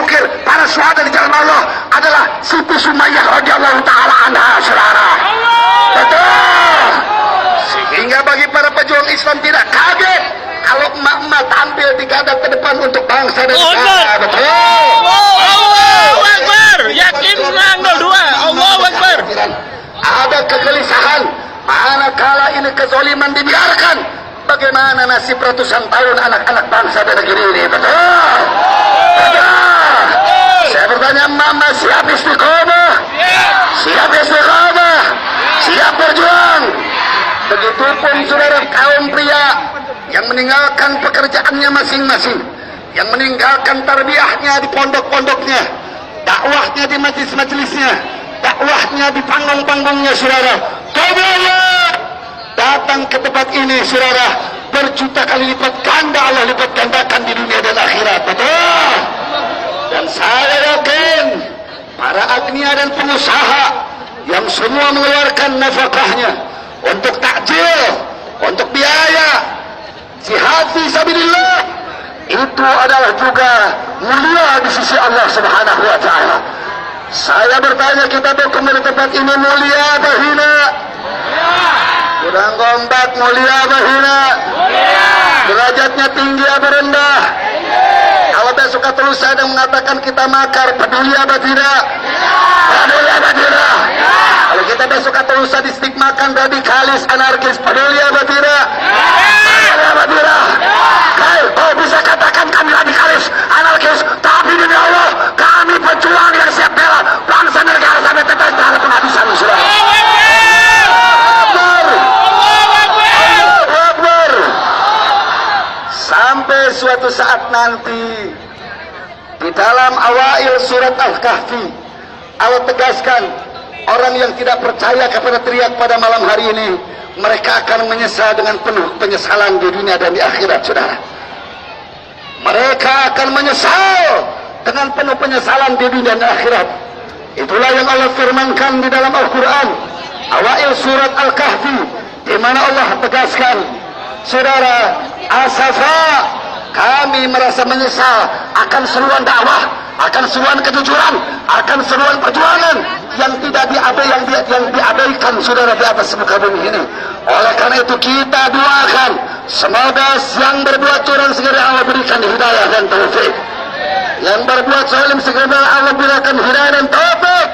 mengukir para syuhada di jalan Allah adalah Siti Sumayyah radhiyallahu taala anha, saudara. Betul. Sehingga bagi para pejuang Islam tidak kaget kalau emak-emak tampil di garda terdepan untuk bangsa dan negara. Betul. Allahu Akbar. Yakin menang 2. Allahu Akbar. Ada kegelisahan manakala ini kezaliman dibiarkan. Bagaimana nasib ratusan tahun anak-anak bangsa dan negeri ini? Betul. Betul. Saya bertanya, mama siap istiqomah? Siap istiqomah? Siap berjuang? Begitupun saudara kaum pria yang meninggalkan pekerjaannya masing-masing, yang meninggalkan tarbiyahnya di pondok-pondoknya, dakwahnya di majelis-majelisnya, dakwahnya di panggung-panggungnya, saudara. Cobalah datang ke tempat ini, saudara. Berjuta kali lipat ganda Allah lipat gandakan di dunia dan akhirat. Betul. Dan saya yakin para agnia dan pengusaha yang semua mengeluarkan nafkahnya untuk takjil, untuk biaya jihad fi sabilillah, itu adalah juga mulia di sisi Allah Subhanahu wa taala. Saya bertanya, kita berkumpul di tempat ini mulia apa hina? Kurang kompak, mulia apa hina? Derajatnya tinggi apa rendah? Kalau besok terus ada mengatakan kita makar, peduli apa tidak? Peduli apa tidak? Kalau kita besok terus distigmakan radikalis, anarkis, peduli apa tidak? Peduli apa tidak? Oh, bisa katakan kami radikalis, anarkis, tapi demi Allah kami pejuang yang siap bela bangsa negara sampai tetes dalam penghabisan, saudara. Sampai suatu saat nanti di dalam awail surat Al-Kahfi Allah tegaskan, orang yang tidak percaya kepada teriak pada malam hari ini, mereka akan menyesal dengan penuh penyesalan di dunia dan di akhirat, saudara. Mereka akan menyesal dengan penuh penyesalan di dunia dan akhirat. Itulah yang Allah firmankan di dalam Al-Quran awail surat Al-Kahfi, di mana Allah tegaskan, saudara, asafa, kami merasa menyesal akan seruan dakwah, akan seruan kejujuran, akan seruan perjuangan yang tidak diabaikan, saudara, di atas muka bumi ini. Oleh karena itu kita doakan, semoga yang berbuat curang segera Allah berikan hidayah dan taufik, yang berbuat zalim segera Allah berikan hidayah dan taufik.